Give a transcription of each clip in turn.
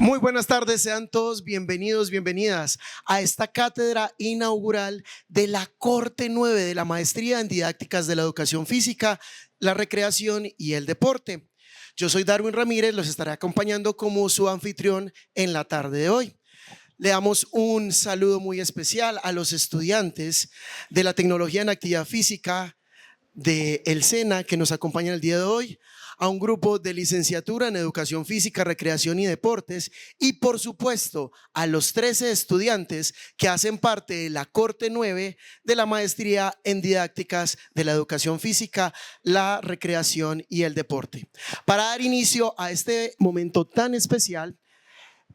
Muy buenas tardes, sean todos bienvenidos, bienvenidas a esta cátedra inaugural de la Corte 9 de la Maestría en Didácticas de la Educación Física, la Recreación y el Deporte. Yo soy Darwin Ramírez, los estaré acompañando como su anfitrión en la tarde de hoy. Le damos un saludo muy especial a los estudiantes de la Tecnología en Actividad Física de el SENA que nos acompañan el día de hoy, a un grupo de licenciatura en Educación Física, Recreación y Deportes y por supuesto a los 13 estudiantes que hacen parte de la Corte 9 de la Maestría en Didácticas de la Educación Física, la Recreación y el Deporte. Para dar inicio a este momento tan especial,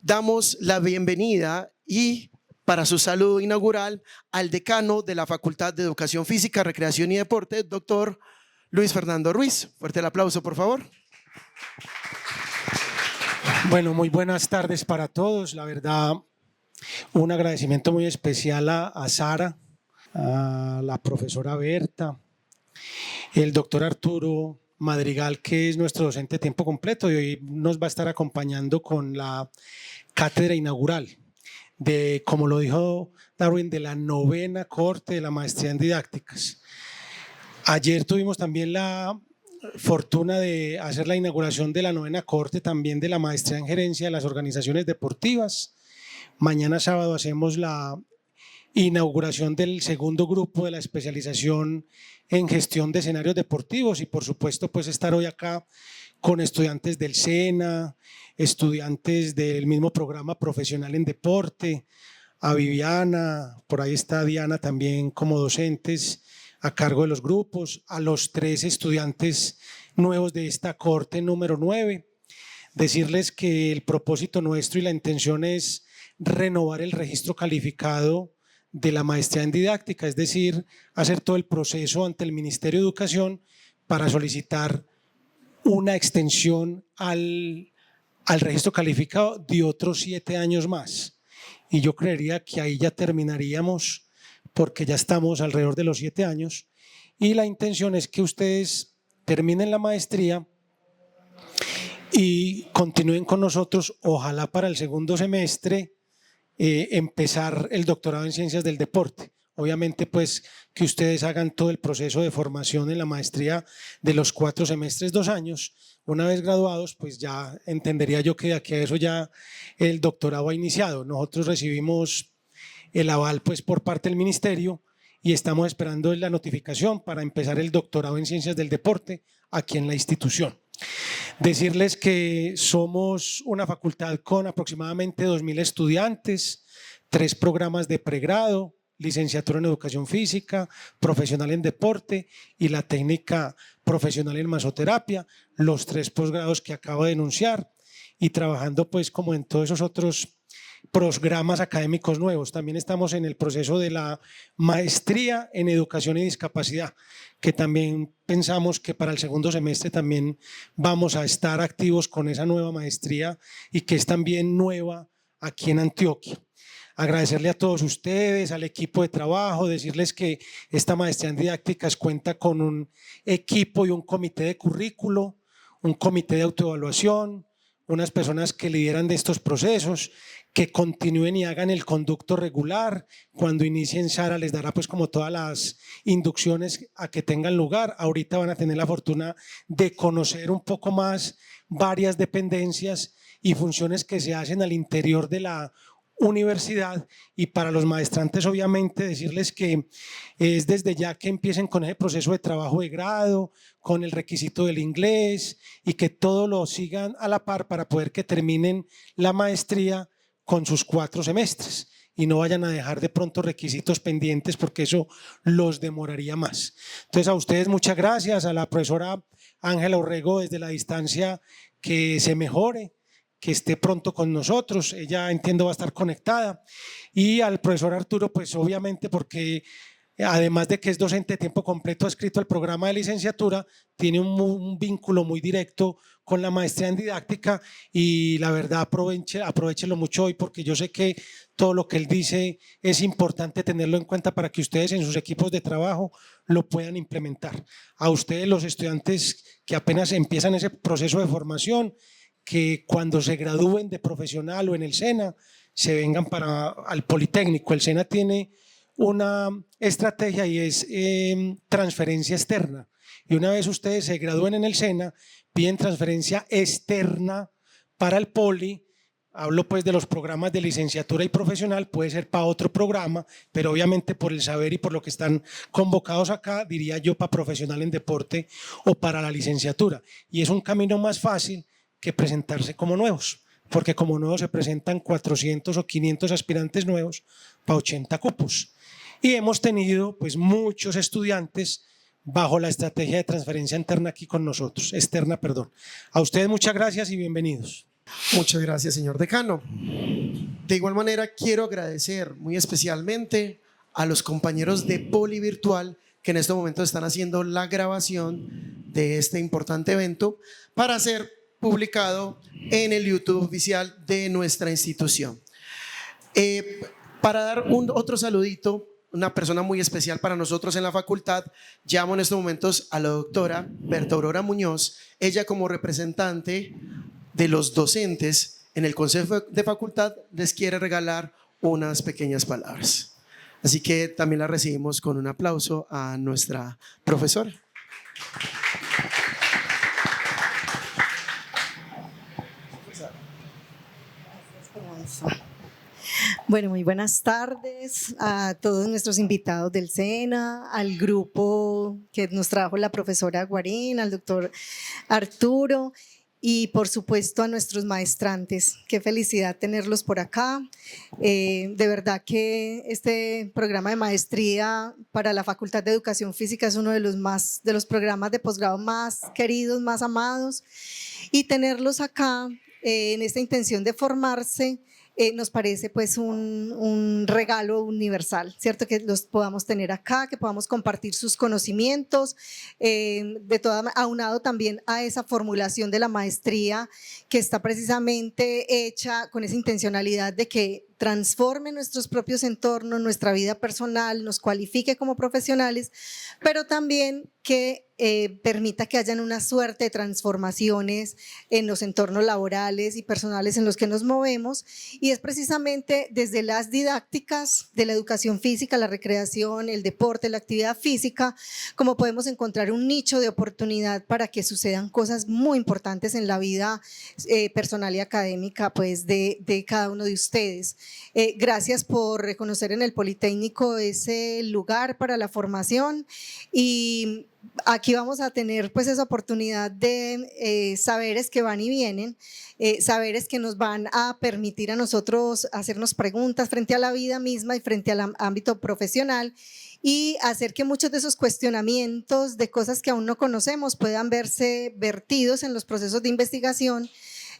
damos la bienvenida y para su saludo inaugural al decano de la Facultad de Educación Física, Recreación y Deporte, doctor Luis Fernando Ruiz. Fuerte el aplauso, por favor. Bueno, muy buenas tardes para todos. La verdad, un agradecimiento muy especial a Sara, a la profesora Berta, el doctor Arturo Madrigal, que es nuestro docente de tiempo completo y hoy nos va a estar acompañando con la cátedra inaugural de, como lo dijo Darwin, de la 9ª Corte de la Maestría en Didácticas. Ayer tuvimos también la fortuna de hacer la inauguración de la 9ª Corte también de la Maestría en Gerencia de las Organizaciones Deportivas. Mañana sábado hacemos la inauguración del segundo grupo de la especialización en gestión de escenarios deportivos y por supuesto pues estar hoy acá con estudiantes del SENA, estudiantes del mismo programa profesional en deporte, a Viviana, por ahí está Diana también como docentes a cargo de los grupos, a los 3 estudiantes nuevos de esta Corte número 9. Decirles que el propósito nuestro y la intención es renovar el registro calificado de la maestría en didáctica, es decir, hacer todo el proceso ante el Ministerio de Educación para solicitar una extensión al registro calificado de otros 7 años más. Y yo creería que ahí ya terminaríamos porque ya estamos alrededor de los 7 años y la intención es que ustedes terminen la maestría y continúen con nosotros, ojalá para el segundo semestre empezar el doctorado en Ciencias del Deporte. Obviamente pues que ustedes hagan todo el proceso de formación en la maestría de los 4 semestres, 2 años. Una vez graduados pues ya entendería yo que de aquí a eso ya el doctorado ha iniciado. Nosotros recibimos el aval pues por parte del ministerio y estamos esperando la notificación para empezar el doctorado en Ciencias del Deporte aquí en la institución. Decirles que somos una facultad con aproximadamente 2.000 estudiantes, 3 programas de pregrado, licenciatura en Educación Física, profesional en Deporte y la técnica profesional en Masoterapia, los 3 posgrados que acabo de enunciar y trabajando pues como en todos esos otros programas académicos nuevos. También estamos en el proceso de la maestría en Educación y Discapacidad, que también pensamos que para el segundo semestre también vamos a estar activos con esa nueva maestría y que es también nueva aquí en Antioquia. Agradecerle a todos ustedes, al equipo de trabajo, decirles que esta maestría en didácticas cuenta con un equipo y un comité de currículo, un comité de autoevaluación, unas personas que lideran de estos procesos, que continúen y hagan el conducto regular. Cuando inicien, Sara les dará pues como todas las inducciones a que tengan lugar. Ahorita van a tener la fortuna de conocer un poco más varias dependencias y funciones que se hacen al interior de la universidad y para los maestrantes obviamente decirles que es desde ya que empiecen con ese proceso de trabajo de grado, con el requisito del inglés y que todo lo sigan a la par para poder que terminen la maestría con sus 4 semestres y no vayan a dejar de pronto requisitos pendientes porque eso los demoraría más. Entonces a ustedes muchas gracias, a la profesora Ángela Orrego desde la distancia que se mejore, que esté pronto con nosotros, ella entiendo va a estar conectada y al profesor Arturo pues obviamente porque además de que es docente de tiempo completo adscrito al programa de licenciatura, tiene un vínculo muy directo con la maestría en didáctica y la verdad aprovechelo mucho hoy porque yo sé que todo lo que él dice es importante tenerlo en cuenta para que ustedes en sus equipos de trabajo lo puedan implementar. A ustedes los estudiantes que apenas empiezan ese proceso de formación, que cuando se gradúen de profesional o en el SENA, se vengan al Politécnico. El SENA tiene una estrategia y es transferencia externa. Y una vez ustedes se gradúen en el SENA, piden transferencia externa para el Poli. Hablo pues de los programas de licenciatura y profesional, puede ser para otro programa, pero obviamente por el saber y por lo que están convocados acá, diría yo para profesional en deporte o para la licenciatura. Y es un camino más fácil que presentarse como nuevos, porque como nuevos se presentan 400 o 500 aspirantes nuevos para 80 cupos. Y hemos tenido pues muchos estudiantes bajo la estrategia de transferencia externa, perdón. A ustedes muchas gracias y bienvenidos. Muchas gracias, señor decano. De igual manera, quiero agradecer muy especialmente a los compañeros de Poli Virtual que en este momento están haciendo la grabación de este importante evento para ser publicado en el YouTube oficial de nuestra institución. Para dar otro saludito, una persona muy especial para nosotros en la facultad, llamo en estos momentos a la doctora Berta Aurora Muñoz, ella como representante de los docentes en el Consejo de Facultad les quiere regalar unas pequeñas palabras. Así que también la recibimos con un aplauso a nuestra profesora. Bueno, muy buenas tardes a todos nuestros invitados del SENA, al grupo que nos trajo la profesora Guarín, al doctor Arturo y por supuesto a nuestros maestrantes. Qué felicidad tenerlos por acá. De verdad que este programa de maestría para la Facultad de Educación Física es uno de los programas de posgrado más queridos, más amados, y tenerlos acá en esta intención de formarse nos parece pues un regalo universal, ¿cierto? Que los podamos tener acá, que podamos compartir sus conocimientos, aunado también a esa formulación de la maestría que está precisamente hecha con esa intencionalidad de que transforme nuestros propios entornos, nuestra vida personal, nos cualifique como profesionales, pero también que permita que hayan una suerte de transformaciones en los entornos laborales y personales en los que nos movemos, y es precisamente desde las didácticas de la educación física, la recreación, el deporte, la actividad física, como podemos encontrar un nicho de oportunidad para que sucedan cosas muy importantes en la vida personal y académica pues de cada uno de ustedes. Gracias por reconocer en el Politécnico ese lugar para la formación, y aquí vamos a tener pues esa oportunidad de saberes que van y vienen, saberes que nos van a permitir a nosotros hacernos preguntas frente a la vida misma y frente al ámbito profesional, y hacer que muchos de esos cuestionamientos de cosas que aún no conocemos puedan verse vertidos en los procesos de investigación,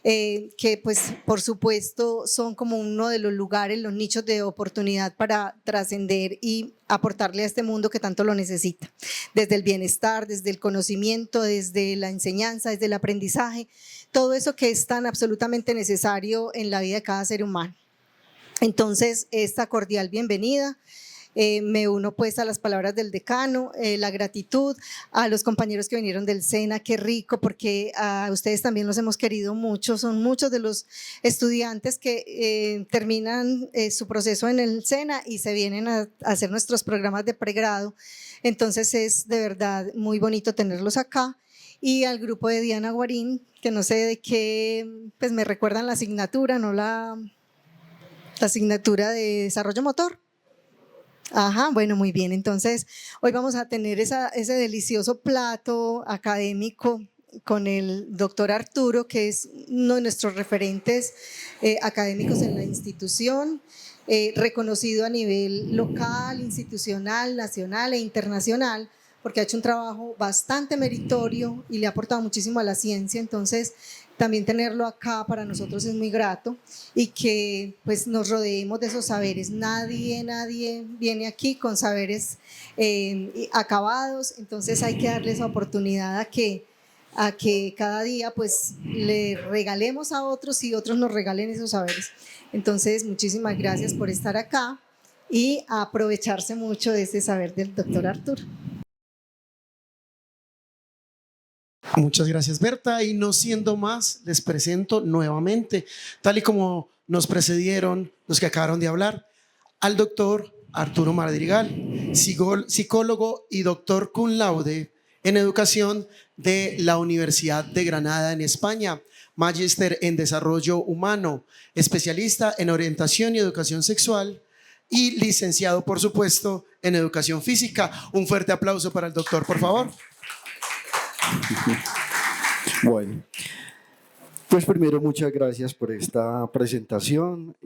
que pues por supuesto son como uno de los lugares, los nichos de oportunidad para trascender y aportarle a este mundo que tanto lo necesita, desde el bienestar, desde el conocimiento, desde la enseñanza, desde el aprendizaje, todo eso que es tan absolutamente necesario en la vida de cada ser humano. Entonces, esta cordial bienvenida. Me uno pues a las palabras del decano, la gratitud a los compañeros que vinieron del SENA, qué rico, porque a ustedes también los hemos querido mucho, son muchos de los estudiantes que terminan su proceso en el SENA y se vienen a hacer nuestros programas de pregrado, entonces es de verdad muy bonito tenerlos acá. Y al grupo de Diana Guarín, que no sé de qué, pues me recuerdan la asignatura, no la asignatura de desarrollo motor. Ajá, bueno, muy bien. Entonces, hoy vamos a tener ese delicioso plato académico con el doctor Arturo, que es uno de nuestros referentes académicos en la institución, reconocido a nivel local, institucional, nacional e internacional, porque ha hecho un trabajo bastante meritorio y le ha aportado muchísimo a la ciencia. Entonces, también tenerlo acá para nosotros es muy grato, y que pues nos rodeemos de esos saberes. Nadie viene aquí con saberes acabados, entonces hay que darle esa oportunidad a que cada día pues le regalemos a otros y otros nos regalen esos saberes. Entonces, muchísimas gracias por estar acá y a aprovecharse mucho de ese saber del doctor Arturo. Muchas gracias, Berta. Y no siendo más, les presento nuevamente, tal y como nos precedieron los que acabaron de hablar, al doctor Arturo Madrigal, psicólogo y doctor cum laude en educación de la Universidad de Granada en España, magíster en desarrollo humano, especialista en orientación y educación sexual y licenciado, por supuesto, en educación física. Un fuerte aplauso para el doctor, por favor. Bueno, pues primero muchas gracias por esta presentación,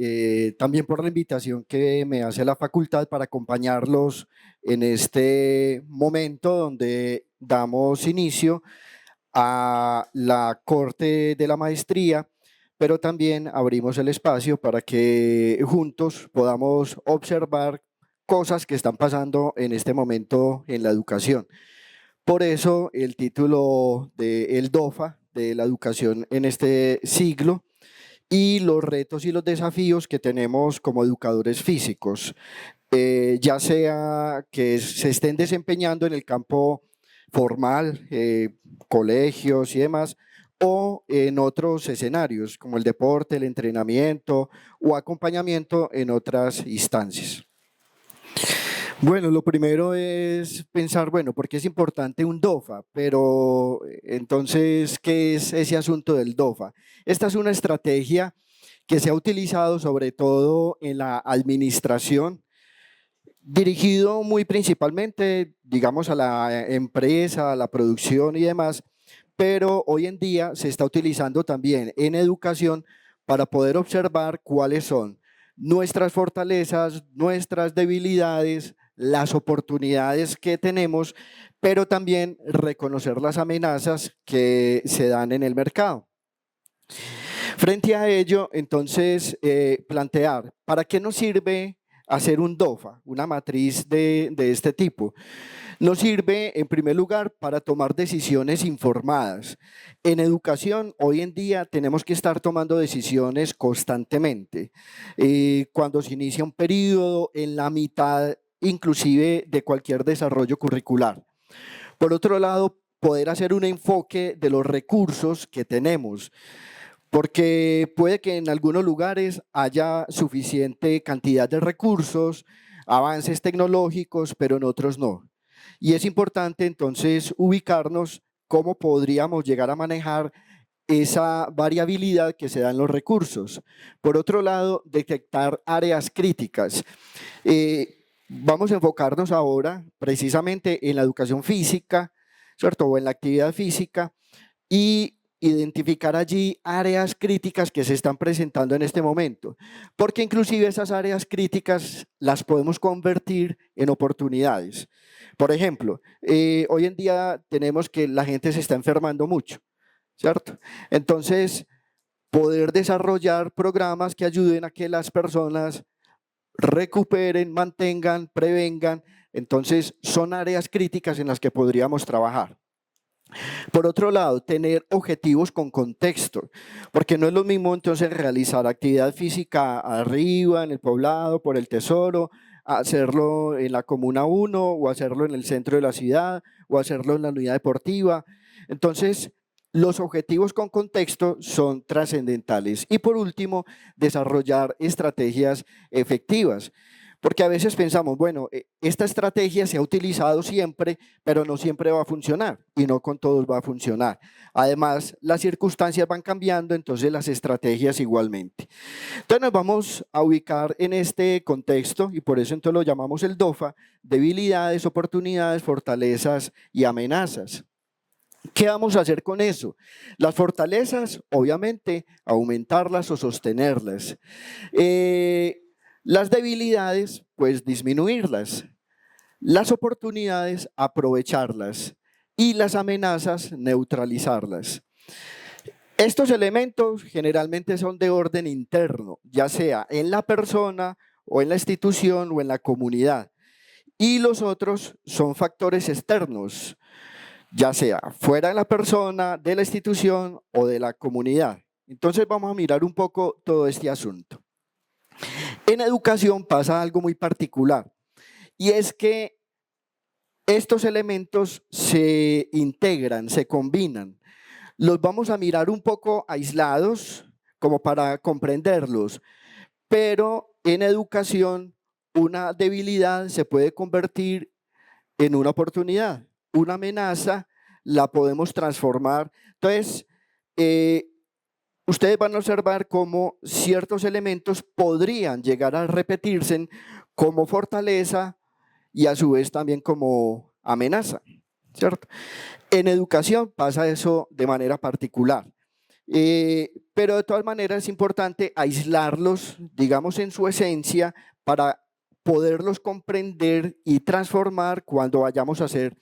también por la invitación que me hace la facultad para acompañarlos en este momento donde damos inicio a la corte de la maestría, pero también abrimos el espacio para que juntos podamos observar cosas que están pasando en este momento en la educación. Por eso el título del DOFA, de la educación en este siglo, y los retos y los desafíos que tenemos como educadores físicos, ya sea que se estén desempeñando en el campo formal, colegios y demás, o en otros escenarios como el deporte, el entrenamiento o acompañamiento en otras instancias. Bueno, lo primero es pensar, bueno, ¿por qué es importante un DOFA? Pero entonces, ¿qué es ese asunto del DOFA? Esta es una estrategia que se ha utilizado sobre todo en la administración, dirigido muy principalmente, digamos, a la empresa, a la producción y demás, pero hoy en día se está utilizando también en educación para poder observar cuáles son nuestras fortalezas, nuestras debilidades, las oportunidades que tenemos, pero también reconocer las amenazas que se dan en el mercado. Frente a ello, entonces, plantear, ¿para qué nos sirve hacer un DOFA, una matriz de este tipo? Nos sirve, en primer lugar, para tomar decisiones informadas. En educación, hoy en día, tenemos que estar tomando decisiones constantemente. Cuando se inicia un periodo, en la mitad, inclusive, de cualquier desarrollo curricular. Por otro lado, poder hacer un enfoque de los recursos que tenemos, porque puede que en algunos lugares haya suficiente cantidad de recursos, avances tecnológicos, pero en otros no. Y es importante entonces ubicarnos cómo podríamos llegar a manejar esa variabilidad que se da en los recursos. Por otro lado, detectar áreas críticas. Vamos a enfocarnos ahora precisamente en la educación física, ¿cierto? O en la actividad física, y identificar allí áreas críticas que se están presentando en este momento, porque inclusive esas áreas críticas las podemos convertir en oportunidades. Por ejemplo, hoy en día tenemos que la gente se está enfermando mucho, ¿cierto? Entonces, poder desarrollar programas que ayuden a que las personas recuperen, mantengan, prevengan, entonces son áreas críticas en las que podríamos trabajar. Por otro lado, tener objetivos con contexto, porque no es lo mismo entonces realizar actividad física arriba, en el poblado, por el Tesoro, hacerlo en la Comuna 1 o hacerlo en el centro de la ciudad o hacerlo en la unidad deportiva. Entonces, los objetivos con contexto son trascendentales. Y por último, desarrollar estrategias efectivas. Porque a veces pensamos, bueno, esta estrategia se ha utilizado siempre, pero no siempre va a funcionar y no con todos va a funcionar. Además, las circunstancias van cambiando, entonces las estrategias igualmente. Entonces nos vamos a ubicar en este contexto y por eso entonces lo llamamos el DOFA, debilidades, oportunidades, fortalezas y amenazas. ¿Qué vamos a hacer con eso? Las fortalezas, obviamente, aumentarlas o sostenerlas. Las debilidades, pues disminuirlas. Las oportunidades, aprovecharlas. Y las amenazas, neutralizarlas. Estos elementos generalmente son de orden interno, ya sea en la persona o en la institución o en la comunidad. Y los otros son factores externos, ya sea fuera de la persona, de la institución o de la comunidad. Entonces vamos a mirar un poco todo este asunto. En educación pasa algo muy particular y es que estos elementos se integran, se combinan. los vamos a mirar un poco aislados como para comprenderlos, pero en educación una debilidad se puede convertir en una oportunidad, una amenaza la podemos transformar. Entonces, ustedes van a observar cómo ciertos elementos podrían llegar a repetirse como fortaleza y a su vez también como amenaza, ¿cierto? En educación pasa eso de manera particular, pero de todas maneras es importante aislarlos, digamos, en su esencia para poderlos comprender y transformar cuando vayamos a hacer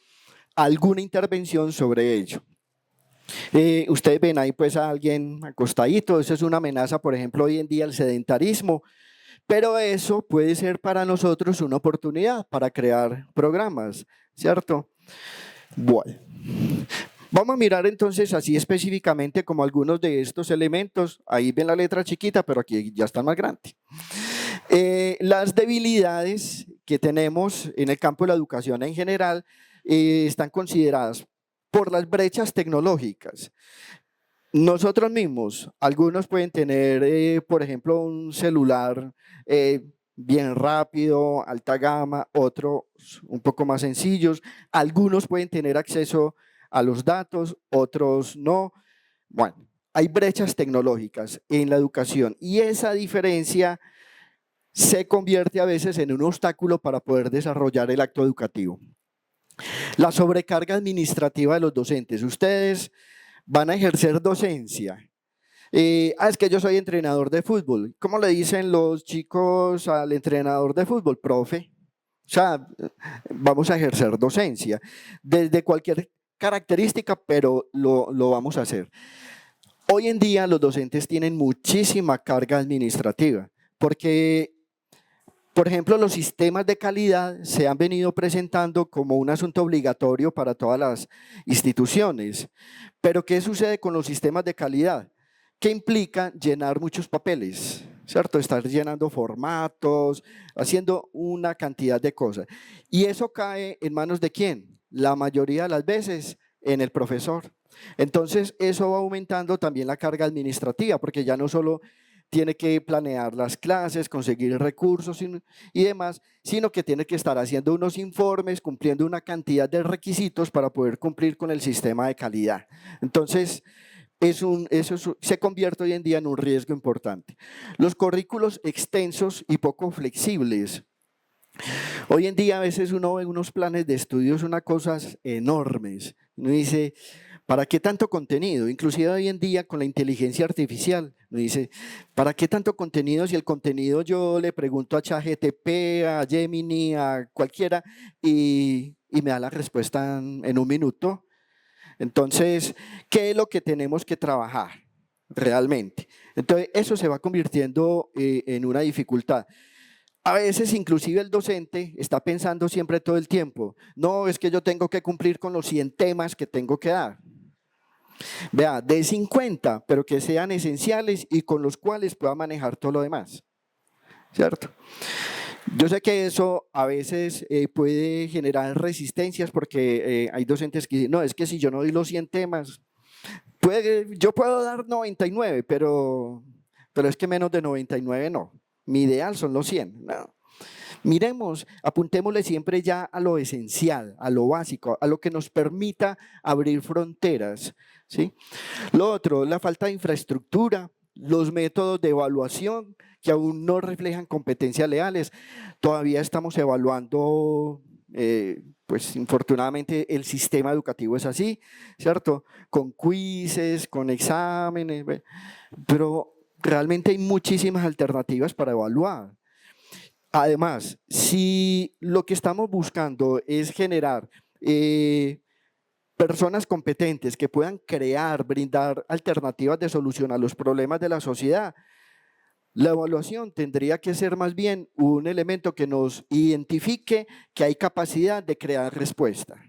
alguna intervención sobre ello. Ustedes ven ahí pues a alguien acostadito, eso es una amenaza, por ejemplo, hoy en día el sedentarismo, pero eso puede ser para nosotros una oportunidad para crear programas, ¿cierto? Bueno, vamos a mirar entonces así específicamente como algunos de estos elementos, ahí ven la letra chiquita, pero aquí ya están más grandes. Las debilidades que tenemos en el campo de la educación en general están consideradas por las brechas tecnológicas. Nosotros mismos, algunos pueden tener, por ejemplo, un celular bien rápido, alta gama, otros un poco más sencillos. Algunos pueden tener acceso a los datos, otros no. Bueno, hay brechas tecnológicas en la educación y esa diferencia se convierte a veces en un obstáculo para poder desarrollar el acto educativo. La sobrecarga administrativa de los docentes. Ustedes van a ejercer docencia. Es que yo soy entrenador de fútbol. ¿Cómo le dicen los chicos al entrenador de fútbol? Profe. O sea, vamos a ejercer docencia desde cualquier característica, pero lo vamos a hacer. Hoy en día los docentes tienen muchísima carga administrativa porque, por ejemplo, los sistemas de calidad se han venido presentando como un asunto obligatorio para todas las instituciones. Pero ¿qué sucede con los sistemas de calidad? Que implica llenar muchos papeles, ¿cierto? Estar llenando formatos, haciendo una cantidad de cosas. ¿Y eso cae en manos de quién? La mayoría de las veces en el profesor. Entonces, eso va aumentando también la carga administrativa, porque ya no solo tiene que planear las clases, conseguir recursos y demás, sino que tiene que estar haciendo unos informes, cumpliendo una cantidad de requisitos para poder cumplir con el sistema de calidad. Entonces, eso se convierte hoy en día en un riesgo importante. Los currículos extensos y poco flexibles. Hoy en día a veces uno ve unos planes de estudios, unas cosas enormes. Uno dice, ¿para qué tanto contenido? Inclusive hoy en día con la inteligencia artificial, uno dice, ¿para qué tanto contenido? Si el contenido yo le pregunto a ChatGPT, a Gemini, a cualquiera y me da la respuesta en un minuto. Entonces, ¿qué es lo que tenemos que trabajar realmente? Entonces, eso se va convirtiendo en una dificultad. A veces inclusive el docente está pensando siempre todo el tiempo, no, es que yo tengo que cumplir con los 100 temas que tengo que dar. Vea, de 50, pero que sean esenciales y con los cuales pueda manejar todo lo demás, ¿cierto? Yo sé que eso a veces puede generar resistencias porque hay docentes que dicen, no, es que si yo no doy los 100 temas, yo puedo dar 99, pero es que menos de 99 no. Mi ideal son los 100. No. Miremos, apuntémosle siempre ya a lo esencial, a lo básico, a lo que nos permita abrir fronteras, ¿sí? Lo otro, la falta de infraestructura, los métodos de evaluación que aún no reflejan competencias leales. Todavía estamos evaluando, pues infortunadamente el sistema educativo es así, ¿cierto? Con quizzes, con exámenes, pero realmente hay muchísimas alternativas para evaluar. Además, si lo que estamos buscando es generar personas competentes que puedan crear, brindar alternativas de solución a los problemas de la sociedad, la evaluación tendría que ser más bien un elemento que nos identifique que hay capacidad de crear respuesta,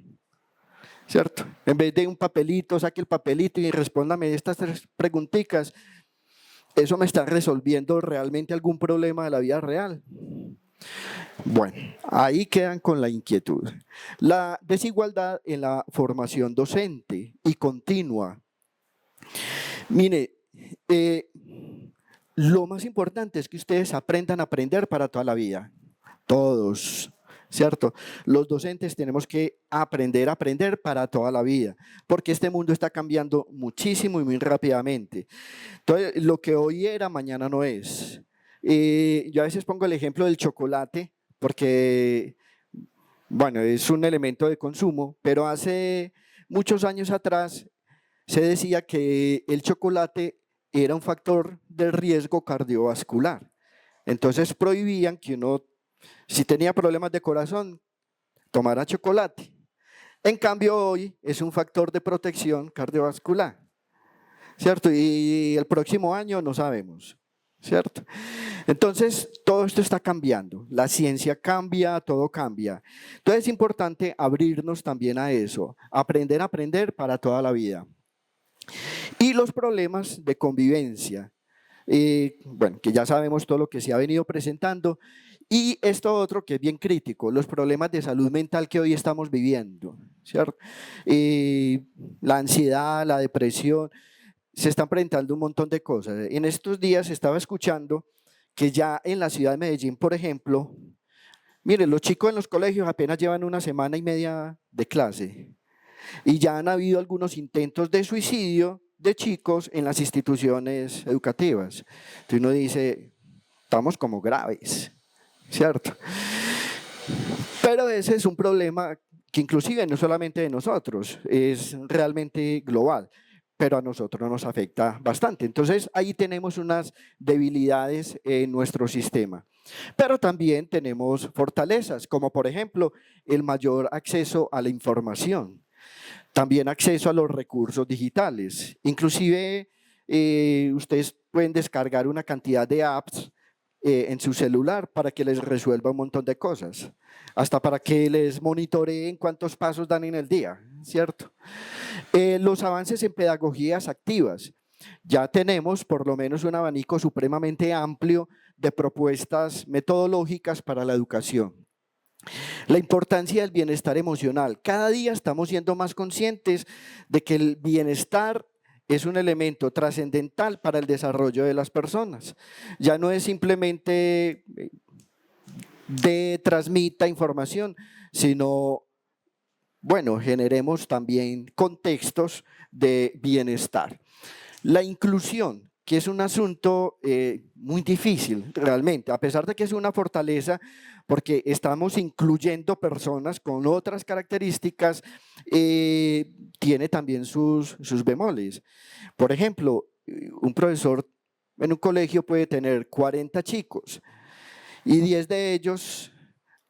¿cierto? En vez de un papelito, saque el papelito y respóndame estas 3 preguntitas. ¿Eso me está resolviendo realmente algún problema de la vida real? Bueno, ahí quedan con la inquietud. La desigualdad en la formación docente y continua. Mire, lo más importante es que ustedes aprendan a aprender para toda la vida, todos, ¿cierto? Los docentes tenemos que aprender a aprender para toda la vida, porque este mundo está cambiando muchísimo y muy rápidamente. Entonces, lo que hoy era, mañana no es. Yo a veces pongo el ejemplo del chocolate, porque, bueno, es un elemento de consumo, pero hace muchos años atrás se decía que el chocolate era un factor de riesgo cardiovascular. Entonces prohibían que uno, si tenía problemas de corazón, tomara chocolate. En cambio hoy es un factor de protección cardiovascular, ¿cierto? Y el próximo año no sabemos, ¿cierto? Entonces todo esto está cambiando, la ciencia cambia, todo cambia. Entonces es importante abrirnos también a eso, aprender a aprender para toda la vida. Y los problemas de convivencia, bueno, que ya sabemos todo lo que se ha venido presentando, y esto otro que es bien crítico, los problemas de salud mental que hoy estamos viviendo, ¿cierto? La ansiedad, la depresión, se están presentando un montón de cosas. En estos días estaba escuchando que ya en la ciudad de Medellín, por ejemplo, miren, los chicos en los colegios apenas llevan 1 semana y media de clase, y ya han habido algunos intentos de suicidio de chicos en las instituciones educativas. Entonces uno dice, estamos como graves, ¿cierto? Pero ese es un problema que inclusive no solamente de nosotros, es realmente global, pero a nosotros nos afecta bastante. Entonces ahí tenemos unas debilidades en nuestro sistema. Pero también tenemos fortalezas, como por ejemplo el mayor acceso a la información. También acceso a los recursos digitales. Inclusive ustedes pueden descargar una cantidad de apps en su celular para que les resuelva un montón de cosas. Hasta para que les monitoreen cuántos pasos dan en el día, ¿cierto? Los avances en pedagogías activas. Ya tenemos por lo menos un abanico supremamente amplio de propuestas metodológicas para la educación. La importancia del bienestar emocional. Cada día estamos siendo más conscientes de que el bienestar es un elemento trascendental para el desarrollo de las personas. Ya no es simplemente de transmita información, sino, bueno, generemos también contextos de bienestar. La inclusión, que es un asunto muy difícil realmente, a pesar de que es una fortaleza, porque estamos incluyendo personas con otras características, tiene también sus bemoles. Por ejemplo, un profesor en un colegio puede tener 40 chicos y 10 de ellos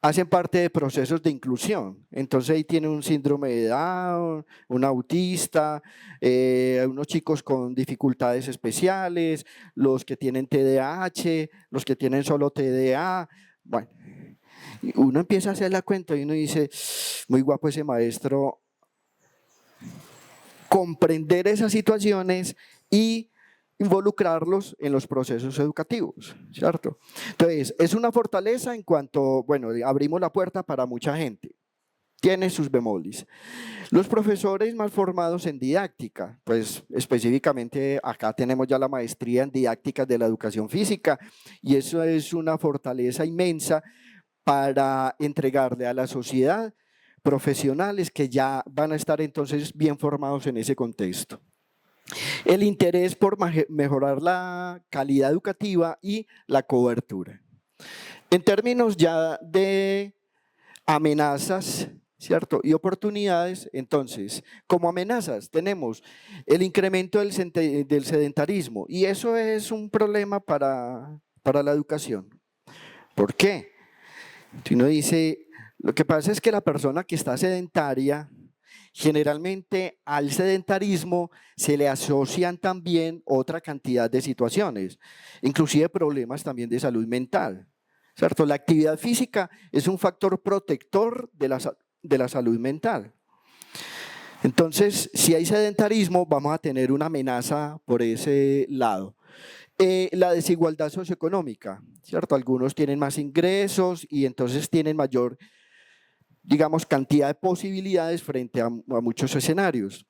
hacen parte de procesos de inclusión. Entonces ahí tiene un síndrome de Down, un autista, unos chicos con dificultades especiales, los que tienen TDAH, los que tienen solo TDA. Bueno, uno empieza a hacer la cuenta y uno dice, muy guapo ese maestro, comprender esas situaciones y involucrarlos en los procesos educativos, ¿cierto? Entonces, es una fortaleza en cuanto, bueno, abrimos la puerta para mucha gente, tiene sus bemoles. Los profesores más formados en didáctica, pues específicamente acá tenemos ya la maestría en didáctica de la educación física y eso es una fortaleza inmensa para entregarle a la sociedad profesionales que ya van a estar entonces bien formados en ese contexto. El interés por mejorar la calidad educativa y la cobertura. En términos ya de amenazas, ¿cierto? Y oportunidades, entonces, como amenazas tenemos el incremento del sedentarismo y eso es un problema para la educación. ¿Por qué? Si uno dice, lo que pasa es que la persona que está sedentaria, generalmente al sedentarismo se le asocian también otra cantidad de situaciones, inclusive problemas también de salud mental, ¿cierto? La actividad física es un factor protector de la salud mental. Entonces, si hay sedentarismo, vamos a tener una amenaza por ese lado. La desigualdad socioeconómica, ¿cierto? Algunos tienen más ingresos y entonces tienen mayor, digamos, cantidad de posibilidades frente a muchos escenarios.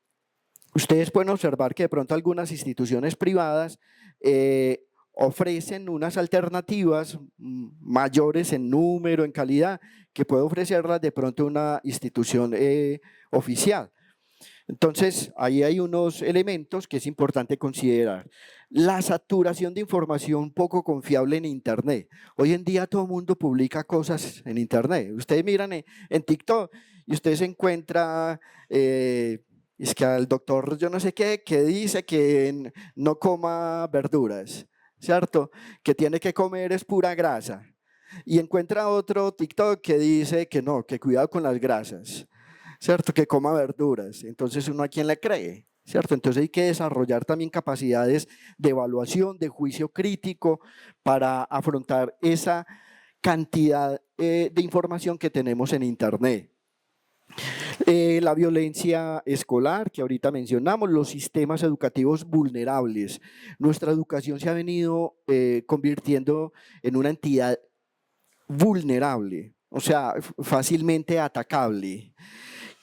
ustedes pueden observar que de pronto algunas instituciones privadas ofrecen unas alternativas mayores en número, en calidad, que puede ofrecerlas de pronto una institución oficial. Entonces, ahí hay unos elementos que es importante considerar. La saturación de información poco confiable en Internet. Hoy en día todo el mundo publica cosas en Internet. Ustedes miran en TikTok y ustedes encuentran, es que al doctor yo no sé qué, que dice que no coma verduras, ¿cierto? Que tiene que comer es pura grasa. Y encuentra otro TikTok que dice que no, que cuidado con las grasas, ¿cierto? Que coma verduras. Entonces, ¿uno a quién le cree? ¿Cierto? Entonces hay que desarrollar también capacidades de evaluación, de juicio crítico para afrontar esa cantidad de información que tenemos en Internet. La violencia escolar, que ahorita mencionamos, los sistemas educativos vulnerables. Nuestra educación se ha venido convirtiendo en una entidad vulnerable, o sea, fácilmente atacable.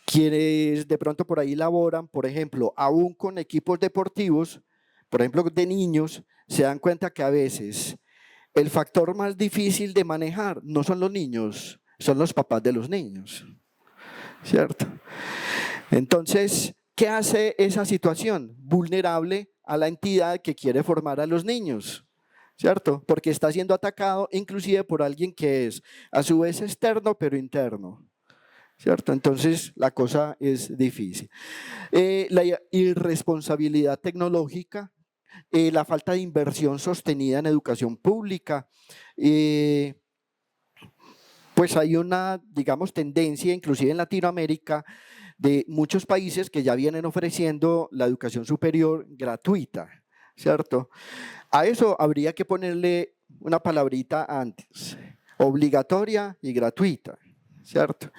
Quienes de pronto por ahí laboran, por ejemplo, aún con equipos deportivos, por ejemplo, de niños, se dan cuenta que a veces el factor más difícil de manejar no son los niños, son los papás de los niños, ¿cierto? Entonces, ¿qué hace esa situación? Vulnerable a la entidad que quiere formar a los niños, ¿cierto? Porque está siendo atacado inclusive por alguien que es a su vez externo pero interno, ¿cierto? Entonces la cosa es difícil. La irresponsabilidad tecnológica, la falta de inversión sostenida en educación pública, pues hay una, digamos, tendencia inclusive en Latinoamérica de muchos países que ya vienen ofreciendo la educación superior gratuita, ¿cierto? A eso habría que ponerle una palabrita antes, obligatoria y gratuita, ¿cierto?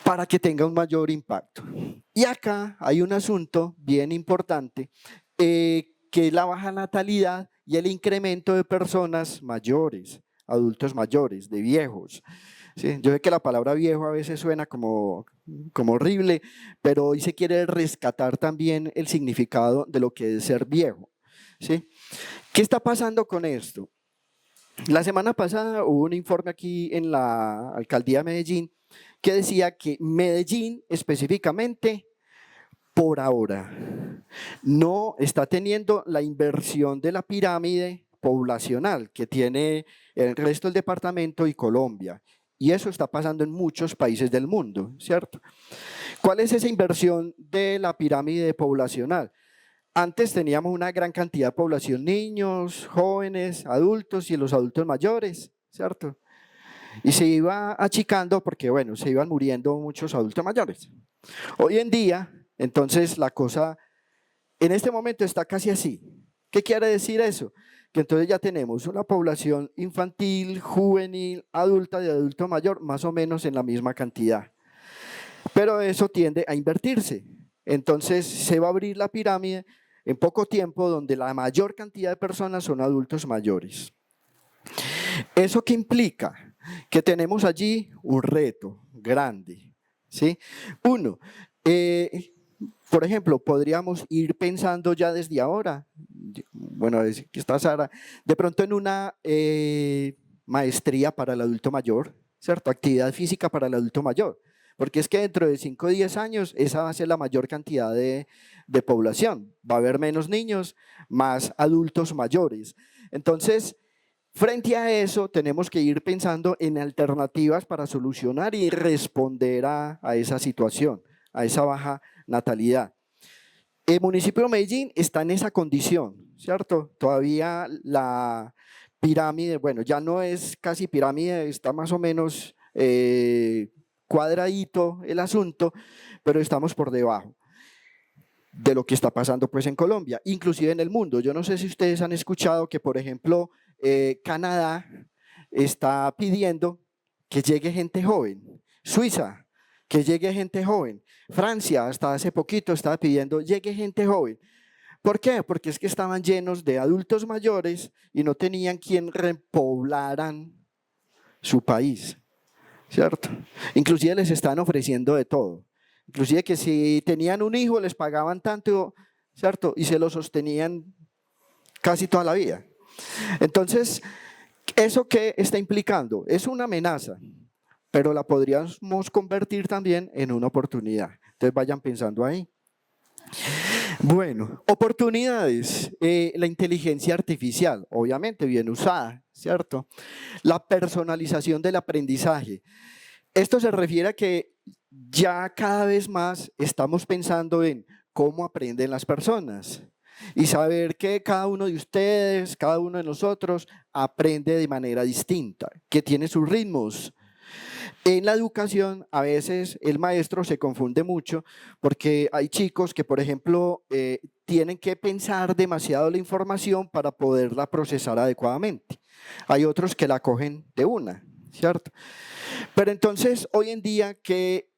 Para que tenga un mayor impacto. Y acá hay un asunto bien importante, que es la baja natalidad y el incremento de personas mayores, adultos mayores, de viejos. ¿Sí? Yo sé que la palabra viejo a veces suena como horrible, pero hoy se quiere rescatar también el significado de lo que es ser viejo, ¿sí? ¿Qué está pasando con esto? La semana pasada hubo un informe aquí en la alcaldía de Medellín que decía que Medellín específicamente, por ahora, no está teniendo la inversión de la pirámide poblacional que tiene el resto del departamento y Colombia. Y eso está pasando en muchos países del mundo, ¿cierto? ¿Cuál es esa inversión de la pirámide poblacional? Antes teníamos una gran cantidad de población, niños, jóvenes, adultos y los adultos mayores, ¿cierto? Y se iba achicando porque, bueno, se iban muriendo muchos adultos mayores. Hoy en día, entonces, la cosa en este momento está casi así. ¿Qué quiere decir eso? Que entonces ya tenemos una población infantil, juvenil, adulta y adulto mayor, más o menos en la misma cantidad. Pero eso tiende a invertirse. Entonces se va a abrir la pirámide en poco tiempo donde la mayor cantidad de personas son adultos mayores. ¿Eso qué implica? Que tenemos allí un reto grande, ¿sí? Uno, por ejemplo, podríamos ir pensando ya desde ahora, bueno, que está Sara, de pronto en una maestría para el adulto mayor, ¿cierto? Actividad física para el adulto mayor, porque es que dentro de 5 o 10 años esa va a ser la mayor cantidad de población, va a haber menos niños, más adultos mayores. Entonces, frente a eso, tenemos que ir pensando en alternativas para solucionar y responder a esa situación, a esa baja natalidad. El municipio de Medellín está en esa condición, ¿cierto? Todavía la pirámide, bueno, ya no es casi pirámide, está más o menos cuadradito el asunto, pero estamos por debajo de lo que está pasando pues en Colombia, inclusive en el mundo. Yo no sé si ustedes han escuchado que, por ejemplo, Canadá está pidiendo que llegue gente joven, Suiza, que llegue gente joven, Francia hasta hace poquito estaba pidiendo llegue gente joven. ¿Por qué? Porque es que estaban llenos de adultos mayores y no tenían quien repoblaran su país, ¿cierto? Inclusive les están ofreciendo de todo. inclusive que si tenían un hijo les pagaban tanto, ¿cierto? Y se lo sostenían casi toda la vida. Entonces, ¿eso qué está implicando? Es una amenaza, pero la podríamos convertir también en una oportunidad. Entonces vayan pensando ahí. Bueno, oportunidades. La inteligencia artificial, obviamente bien usada, ¿cierto? La personalización del aprendizaje. Esto se refiere a que ya cada vez más estamos pensando en cómo aprenden las personas y saber que cada uno de ustedes, cada uno de nosotros aprende de manera distinta, que tiene sus ritmos. En la educación a veces el maestro se confunde mucho porque hay chicos que, por ejemplo, tienen que pensar demasiado la información para poderla procesar adecuadamente. Hay otros que la cogen de una, ¿cierto? Pero entonces hoy en día que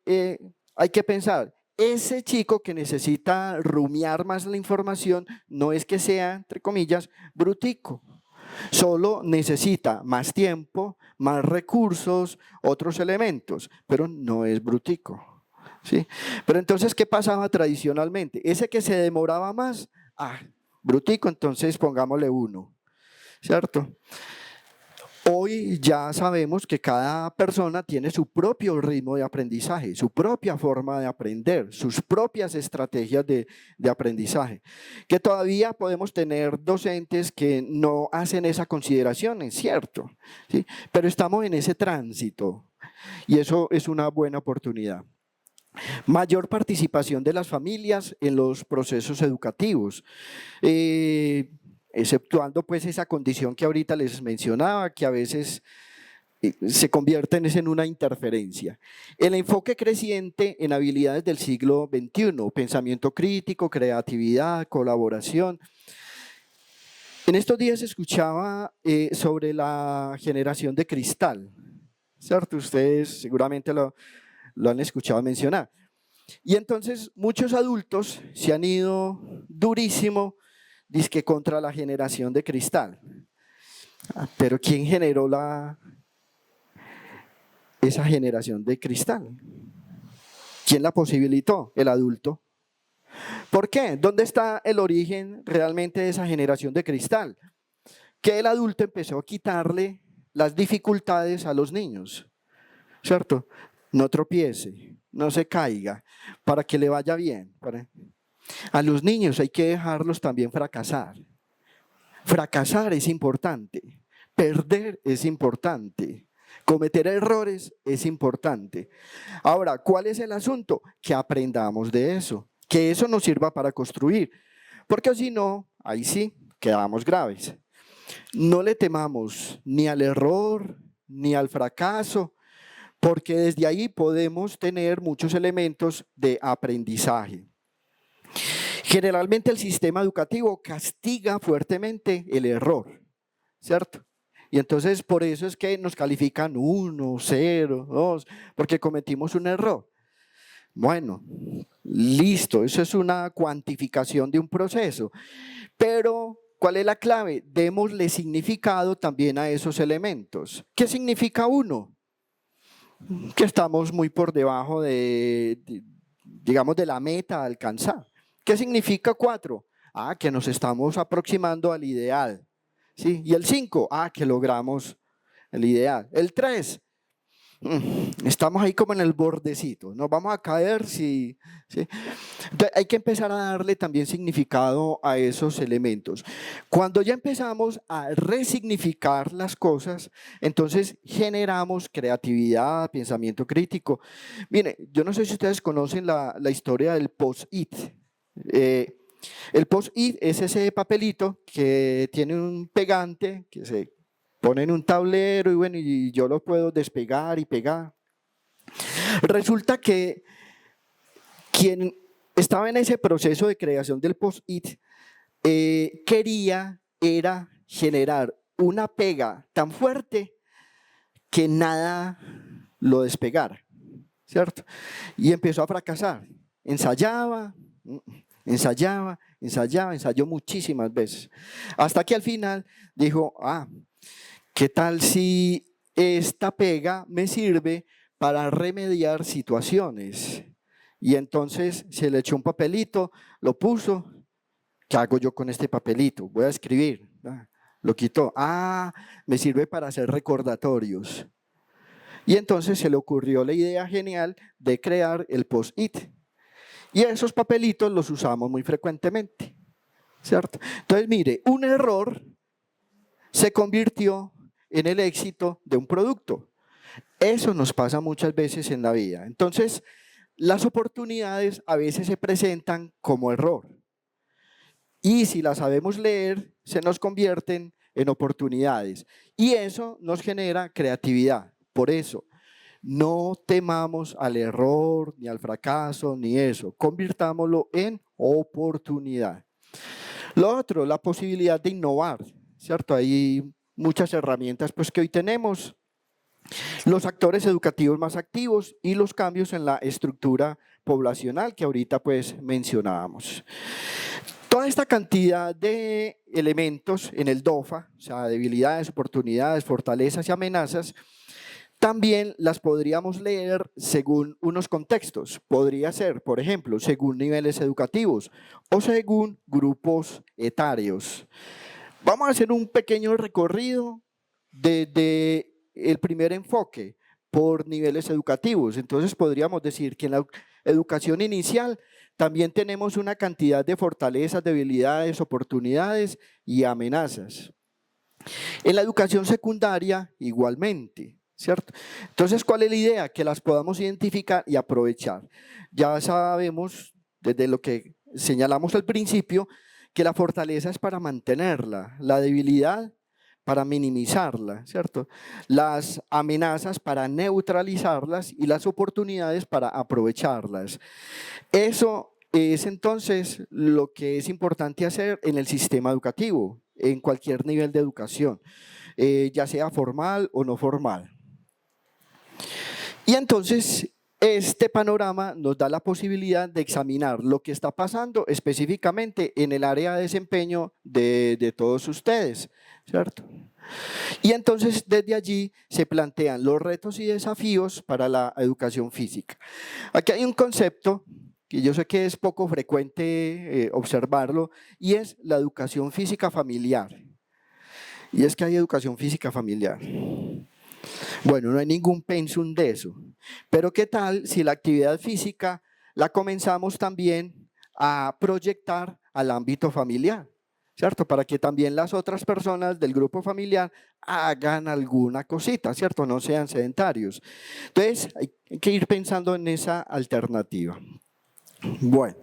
hay que pensar, ese chico que necesita rumiar más la información no es que sea, entre comillas, brutico. Solo necesita más tiempo, más recursos, otros elementos, pero no es brutico, ¿sí? Pero entonces, ¿qué pasaba tradicionalmente? Ese que se demoraba más, brutico, entonces pongámosle 1, ¿cierto? Hoy ya sabemos que cada persona tiene su propio ritmo de aprendizaje, su propia forma de aprender, sus propias estrategias de aprendizaje, que todavía podemos tener docentes que no hacen esa consideración, es cierto, ¿sí? Pero estamos en ese tránsito y eso es una buena oportunidad. Mayor participación de las familias en los procesos educativos. Exceptuando pues esa condición que ahorita les mencionaba, que a veces se convierte en una interferencia. El enfoque creciente en habilidades del siglo XXI, pensamiento crítico, creatividad, colaboración. En estos días escuchaba sobre la generación de cristal, ¿cierto? Ustedes seguramente lo han escuchado mencionar. Y entonces muchos adultos se han ido durísimo dizque contra la generación de cristal. Pero ¿quién generó esa generación de cristal? ¿Quién la posibilitó? El adulto. ¿Por qué? ¿Dónde está el origen realmente de esa generación de cristal? Que el adulto empezó a quitarle las dificultades a los niños, ¿cierto? No tropiece, no se caiga, para que le vaya bien. A los niños hay que dejarlos también fracasar. Fracasar es importante, perder es importante, cometer errores es importante. Ahora, ¿cuál es el asunto? Que aprendamos de eso, que eso nos sirva para construir, porque si no, ahí sí, quedamos graves. No le temamos ni al error, ni al fracaso, porque desde ahí podemos tener muchos elementos de aprendizaje. Generalmente el sistema educativo castiga fuertemente el error, ¿cierto? Y entonces por eso es que nos califican 1, 0, 2, porque cometimos un error. Bueno, listo, eso es una cuantificación de un proceso. Pero, ¿cuál es la clave? Démosle significado también a esos elementos. ¿Qué significa 1? Que estamos muy por debajo digamos, de la meta a alcanzar. ¿Qué significa 4? Que nos estamos aproximando al ideal, ¿sí? Y el 5, que logramos el ideal. El 3, estamos ahí como en el bordecito, nos vamos a caer, ¿sí? Entonces hay que empezar a darle también significado a esos elementos. Cuando ya empezamos a resignificar las cosas, entonces generamos creatividad, pensamiento crítico. Mire, yo no sé si ustedes conocen la historia del post-it. El post-it es ese papelito que tiene un pegante que se pone en un tablero y bueno, y yo lo puedo despegar y pegar. Resulta que quien estaba en ese proceso de creación del post-it era generar una pega tan fuerte que nada lo despegara, ¿cierto? Y empezó a fracasar. Ensayaba, ensayó muchísimas veces, hasta que al final dijo, ¿qué tal si esta pega me sirve para remediar situaciones? y entonces se le echó un papelito, lo puso. ¿Qué hago yo con este papelito? Voy a escribir. Lo quitó. Me sirve para hacer recordatorios. Y entonces se le ocurrió la idea genial de crear el post-it. Y esos papelitos los usamos muy frecuentemente, ¿cierto? Entonces, mire, un error se convirtió en el éxito de un producto. Eso nos pasa muchas veces en la vida. Entonces, las oportunidades a veces se presentan como error. Y si las sabemos leer, se nos convierten en oportunidades. Y eso nos genera creatividad. Por eso, no temamos al error, ni al fracaso, ni eso. Convirtámoslo en oportunidad. Lo otro, la posibilidad de innovar, ¿cierto? Hay muchas herramientas pues, que hoy tenemos. Los actores educativos más activos y los cambios en la estructura poblacional que ahorita pues mencionábamos. Toda esta cantidad de elementos en el DOFA, o sea, debilidades, oportunidades, fortalezas y amenazas, también las podríamos leer según unos contextos. Podría ser, por ejemplo, según niveles educativos o según grupos etarios. Vamos a hacer un pequeño recorrido desde el primer enfoque por niveles educativos. Entonces podríamos decir que en la educación inicial también tenemos una cantidad de fortalezas, debilidades, oportunidades y amenazas. En la educación secundaria igualmente, ¿cierto? Entonces, ¿cuál es la idea? Que las podamos identificar y aprovechar. Ya sabemos, desde lo que señalamos al principio, que la fortaleza es para mantenerla, la debilidad para minimizarla, ¿cierto? Las amenazas para neutralizarlas y las oportunidades para aprovecharlas. Eso es entonces lo que es importante hacer en el sistema educativo, en cualquier nivel de educación, ya sea formal o no formal. Y entonces este panorama nos da la posibilidad de examinar lo que está pasando específicamente en el área de desempeño de todos ustedes, ¿cierto? Y entonces desde allí se plantean los retos y desafíos para la educación física. Aquí hay un concepto que yo sé que es poco frecuente observarlo, y es la educación física familiar. Y es que hay educación física familiar. Bueno, no hay ningún pensum de eso, pero ¿qué tal si la actividad física la comenzamos también a proyectar al ámbito familiar? ¿Cierto? Para que también las otras personas del grupo familiar hagan alguna cosita, ¿cierto? No sean sedentarios. Entonces, hay que ir pensando en esa alternativa. Bueno,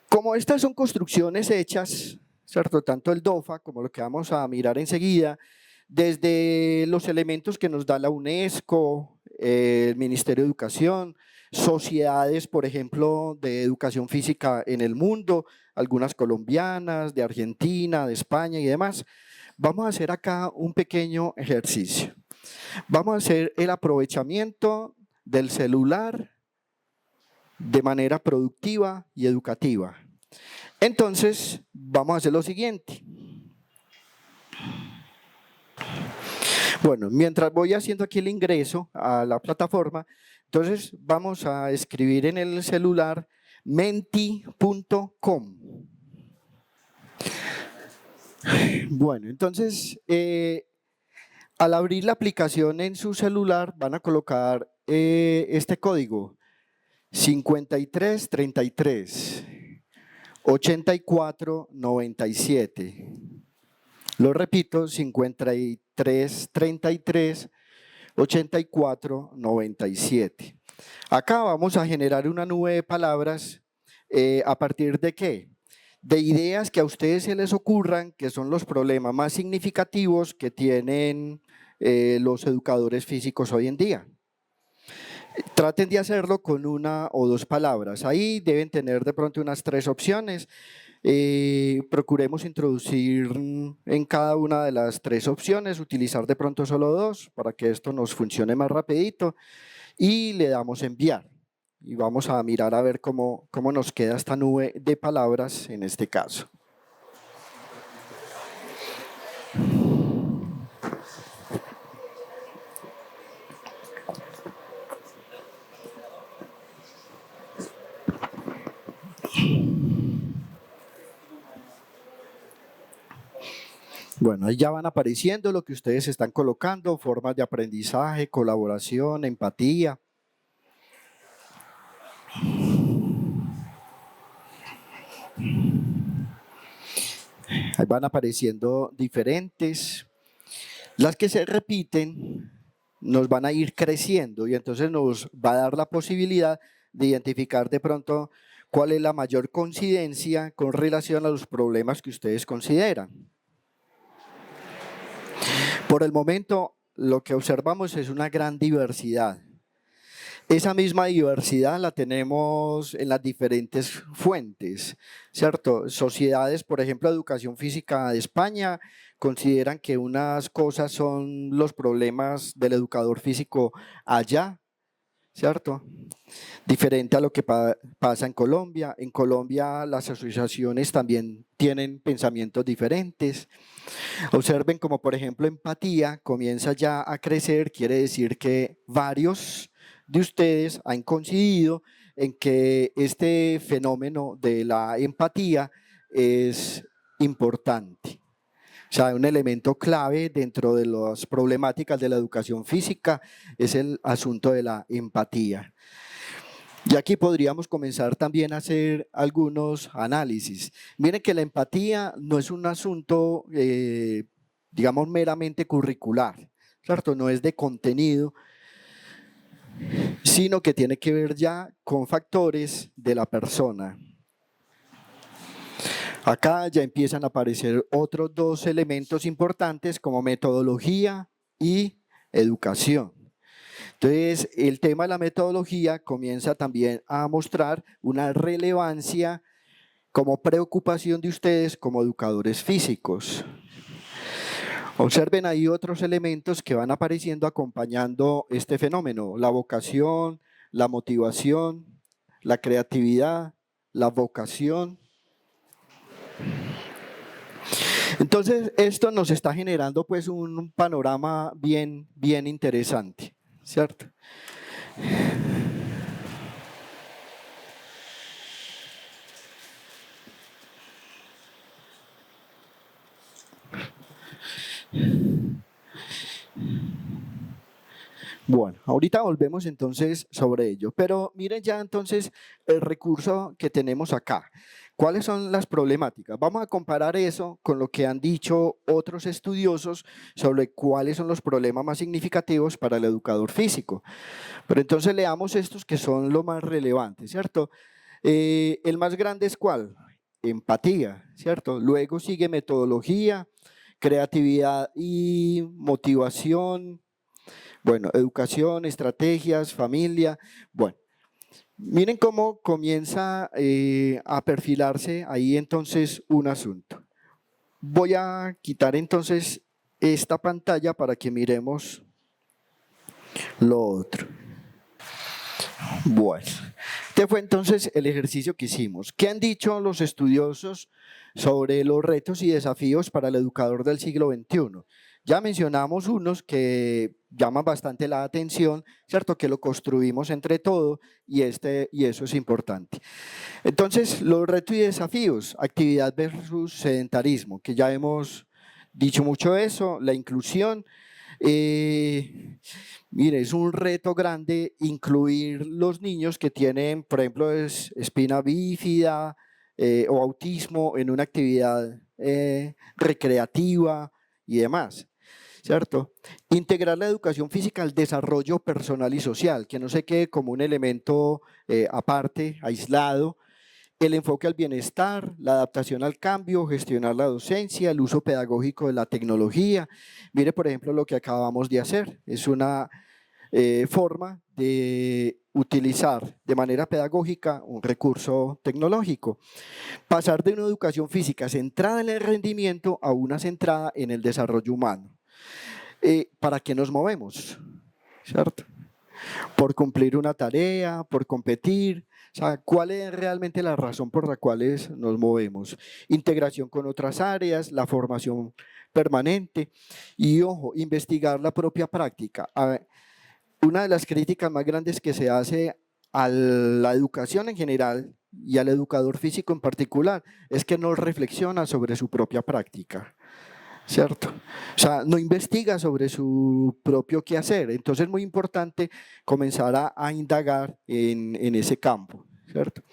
como estas son construcciones hechas, ¿cierto? Tanto el DOFA como lo que vamos a mirar enseguida, desde los elementos que nos da la UNESCO, el Ministerio de Educación, sociedades, por ejemplo, de educación física en el mundo, algunas colombianas, de Argentina, de España y demás. Vamos a hacer acá un pequeño ejercicio. Vamos a hacer el aprovechamiento del celular de manera productiva y educativa. Entonces, vamos a hacer lo siguiente. Bueno, mientras voy haciendo aquí el ingreso a la plataforma, entonces vamos a escribir en el celular menti.com. Bueno, entonces al abrir la aplicación en su celular van a colocar este código 5333 8497. Lo repito, 5333 8497. Acá vamos a generar una nube de palabras a partir de ¿qué? De ideas que a ustedes se les ocurran, que son los problemas más significativos que tienen los educadores físicos hoy en día. Traten de hacerlo con una o dos palabras. Ahí deben tener de pronto unas 3 opciones. Procuremos introducir en cada una de las 3 opciones, utilizar de pronto solo 2 para que esto nos funcione más rapidito, y le damos enviar. Y vamos a mirar a ver cómo nos queda esta nube de palabras en este caso. Bueno, ahí ya van apareciendo lo que ustedes están colocando, formas de aprendizaje, colaboración, empatía. Ahí van apareciendo diferentes. Las que se repiten nos van a ir creciendo y entonces nos va a dar la posibilidad de identificar de pronto cuál es la mayor coincidencia con relación a los problemas que ustedes consideran. Por el momento, lo que observamos es una gran diversidad. Esa misma diversidad la tenemos en las diferentes fuentes, ¿cierto? Sociedades, por ejemplo, Educación Física de España, consideran que unas cosas son los problemas del educador físico allá, ¿cierto? Diferente a lo que pasa en Colombia. En Colombia las asociaciones también tienen pensamientos diferentes. Observen como, por ejemplo, empatía comienza ya a crecer, quiere decir que varios de ustedes han coincidido en que este fenómeno de la empatía es importante. O sea, un elemento clave dentro de las problemáticas de la educación física es el asunto de la empatía. Y aquí podríamos comenzar también a hacer algunos análisis. Miren que la empatía no es un asunto, digamos, meramente curricular, ¿cierto? No es de contenido, sino que tiene que ver ya con factores de la persona. Acá ya empiezan a aparecer otros dos elementos importantes como metodología y educación. Entonces, el tema de la metodología comienza también a mostrar una relevancia como preocupación de ustedes como educadores físicos. Observen ahí otros elementos que van apareciendo acompañando este fenómeno: la vocación, la motivación, la creatividad, la vocación. Entonces, esto nos está generando pues un panorama bien interesante, ¿cierto? Bueno, ahorita volvemos entonces sobre ello, pero miren ya entonces el recurso que tenemos acá. ¿Cuáles son las problemáticas? Vamos a comparar eso con lo que han dicho otros estudiosos sobre cuáles son los problemas más significativos para el educador físico. Pero entonces leamos estos que son los más relevantes, ¿cierto? El más grande es ¿cuál? Empatía, ¿cierto? Luego sigue metodología, creatividad y motivación. Bueno, educación, estrategias, familia. Bueno, miren cómo comienza a perfilarse ahí entonces un asunto. Voy a quitar entonces esta pantalla para que miremos lo otro. Bueno, este fue entonces el ejercicio que hicimos. ¿Qué han dicho los estudiosos sobre los retos y desafíos para el educador del siglo XXI? Ya mencionamos unos que llaman bastante la atención, ¿cierto? Que lo construimos entre todos y eso es importante. Entonces, los retos y desafíos, actividad versus sedentarismo, que ya hemos dicho mucho eso, la inclusión. Mire, es un reto grande incluir los niños que tienen, por ejemplo, espina bífida o autismo en una actividad recreativa y demás, ¿cierto? Integrar la educación física al desarrollo personal y social, que no se quede como un elemento aparte, aislado. El enfoque al bienestar, la adaptación al cambio, gestionar la docencia, el uso pedagógico de la tecnología. Mire, por ejemplo, lo que acabamos de hacer. Es una forma de utilizar de manera pedagógica un recurso tecnológico. Pasar de una educación física centrada en el rendimiento a una centrada en el desarrollo humano. ¿Para qué nos movemos? ¿Cierto? Por cumplir una tarea, por competir. O sea, ¿cuál es realmente la razón por la cual nos movemos? Integración con otras áreas, la formación permanente y, ojo, investigar la propia práctica. Una de las críticas más grandes que se hace a la educación en general y al educador físico en particular es que no reflexiona sobre su propia práctica. ¿cierto? O sea, no investiga sobre su propio quehacer. Entonces es muy importante comenzar a indagar en ese campo, ¿cierto?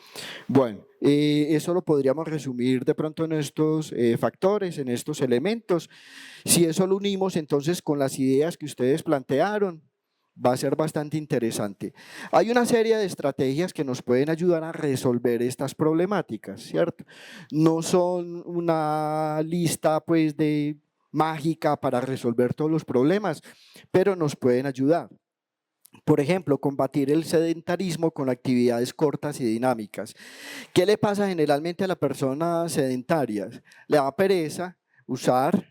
Bueno, eso lo podríamos resumir de pronto en estos factores, en estos elementos. Si eso lo unimos entonces con las ideas que ustedes plantearon, va a ser bastante interesante. Hay una serie de estrategias que nos pueden ayudar a resolver estas problemáticas, ¿cierto? No son una lista pues de mágica para resolver todos los problemas, pero nos pueden ayudar. Por ejemplo, combatir el sedentarismo con actividades cortas y dinámicas. ¿Qué le pasa generalmente a las personas sedentarias? Le da pereza usar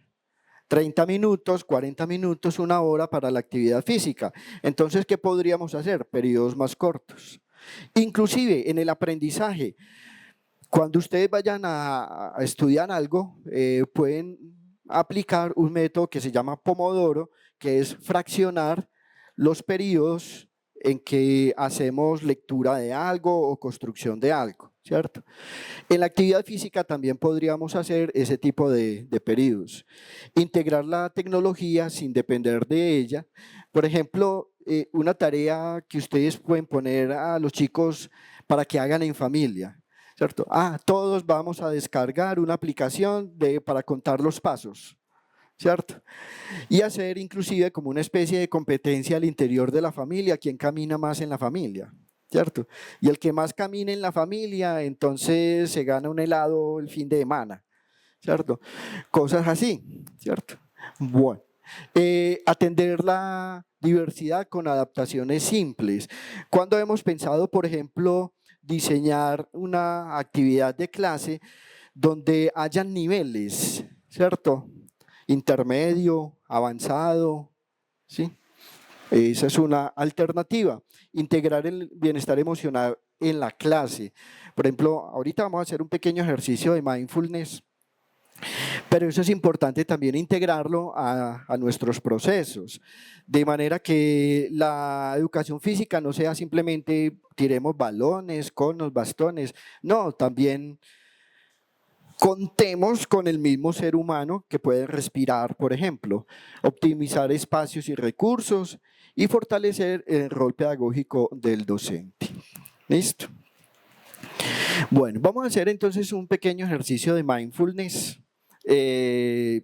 30 minutos, 40 minutos, una hora para la actividad física. Entonces, ¿qué podríamos hacer? Periodos más cortos. Inclusive en el aprendizaje, cuando ustedes vayan a estudiar algo, pueden aplicar un método que se llama Pomodoro, que es fraccionar los periodos en que hacemos lectura de algo o construcción de algo, ¿cierto? En la actividad física también podríamos hacer ese tipo de periodos. Integrar la tecnología sin depender de ella. Por ejemplo, una tarea que ustedes pueden poner a los chicos para que hagan en familia, ¿cierto? Todos vamos a descargar una aplicación para contar los pasos, ¿cierto? Y hacer inclusive como una especie de competencia al interior de la familia, quién camina más en la familia, ¿cierto? Y el que más camine en la familia, entonces se gana un helado el fin de semana, ¿cierto? Cosas así, ¿cierto? Bueno, atender la diversidad con adaptaciones simples. Cuando hemos pensado, por ejemplo, diseñar una actividad de clase donde hayan niveles, ¿cierto? Intermedio, avanzado, ¿sí? Esa es una alternativa. Integrar el bienestar emocional en la clase. Por ejemplo, ahorita vamos a hacer un pequeño ejercicio de mindfulness, pero eso es importante también integrarlo a nuestros procesos, de manera que la educación física no sea simplemente tiremos balones, conos, bastones, no, también contemos con el mismo ser humano que puede respirar, por ejemplo, optimizar espacios y recursos y fortalecer el rol pedagógico del docente. ¿Listo? Bueno, vamos a hacer entonces un pequeño ejercicio de mindfulness. Es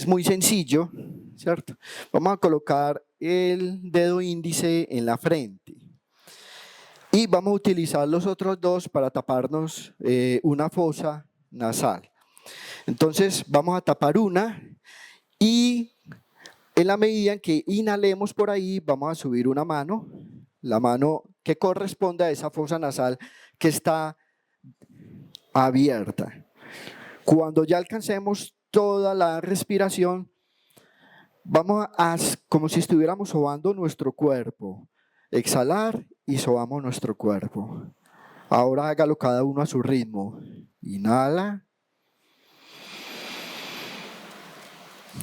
muy sencillo, ¿cierto? Vamos a colocar el dedo índice en la frente. Y vamos a utilizar los otros dos para taparnos una fosa nasal. Entonces vamos a tapar una y en la medida en que inhalemos por ahí vamos a subir una mano, la mano que corresponde a esa fosa nasal que está abierta. Cuando ya alcancemos toda la respiración, vamos a, como si estuviéramos sobando nuestro cuerpo, exhalar y sobamos nuestro cuerpo. Ahora hágalo cada uno a su ritmo. Inhala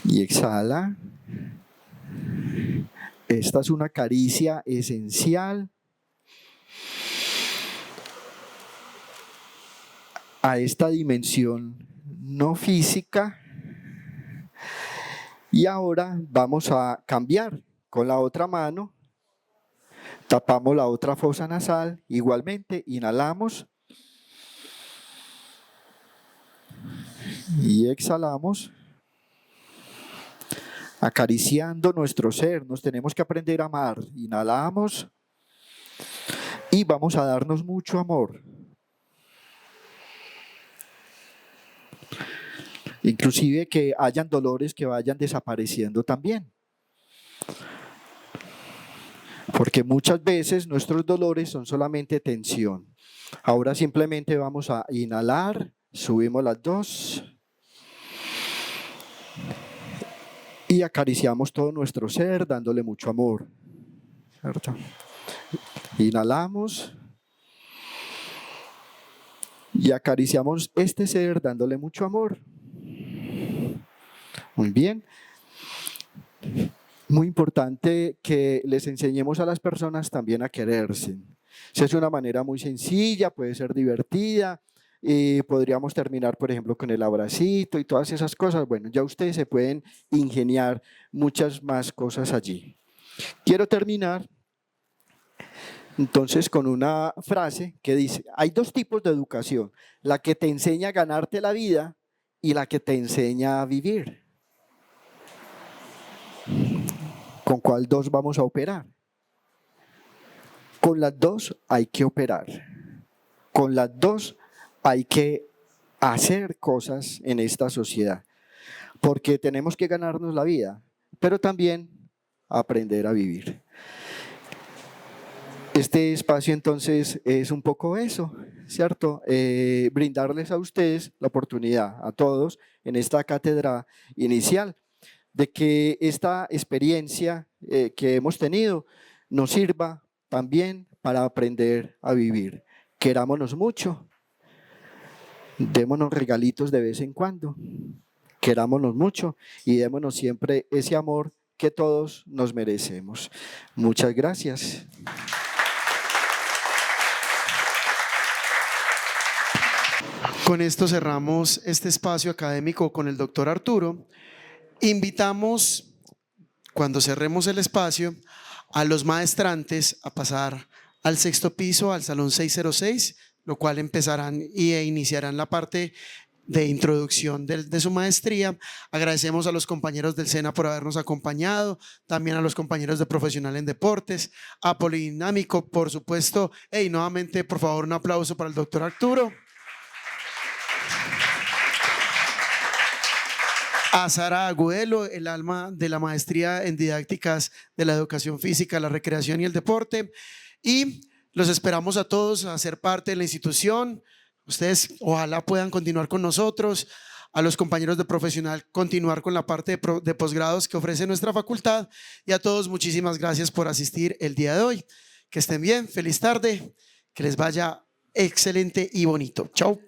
y exhala. Esta es una caricia esencial a esta dimensión no física. Y ahora vamos a cambiar con la otra mano. Tapamos la otra fosa nasal, igualmente inhalamos y exhalamos, acariciando nuestro ser. Nos tenemos que aprender a amar. Inhalamos y vamos a darnos mucho amor. Inclusive que hayan dolores que vayan desapareciendo también. Porque muchas veces nuestros dolores son solamente tensión. Ahora simplemente vamos a inhalar, subimos las dos y acariciamos todo nuestro ser dándole mucho amor, ¿cierto? Inhalamos y acariciamos este ser dándole mucho amor. Muy bien. Muy importante que les enseñemos a las personas también a quererse. Esa es una manera muy sencilla, puede ser divertida, podríamos terminar, por ejemplo, con el abracito y todas esas cosas. Bueno, ya ustedes se pueden ingeniar muchas más cosas allí. Quiero terminar entonces con una frase que dice: hay dos tipos de educación, la que te enseña a ganarte la vida y la que te enseña a vivir. ¿Con cuál dos vamos a operar? Con las dos hay que operar, con las dos hay que hacer cosas en esta sociedad, porque tenemos que ganarnos la vida, pero también aprender a vivir. Este espacio entonces es un poco eso, ¿cierto? Brindarles a ustedes la oportunidad, a todos, en esta cátedra inicial, de que esta experiencia que hemos tenido nos sirva también para aprender a vivir. Querámonos mucho, démonos regalitos de vez en cuando, querámonos mucho y démonos siempre ese amor que todos nos merecemos. Muchas gracias. Con esto cerramos este espacio académico con el doctor Arturo. Invitamos, cuando cerremos el espacio, a los maestrantes a pasar al sexto piso, al salón 606, lo cual empezarán e iniciarán la parte de introducción de su maestría. Agradecemos a los compañeros del SENA por habernos acompañado, también a los compañeros de Profesional en Deportes, a Polidinámico, por supuesto. Y nuevamente, por favor, un aplauso para el doctor Arturo. A Sara Agudelo, el alma de la maestría en didácticas de la educación física, la recreación y el deporte. Y los esperamos a todos a ser parte de la institución. Ustedes ojalá puedan continuar con nosotros. A los compañeros de Profesional continuar con la parte de posgrados que ofrece nuestra facultad. Y a todos muchísimas gracias por asistir el día de hoy. Que estén bien, feliz tarde, que les vaya excelente y bonito. Chao.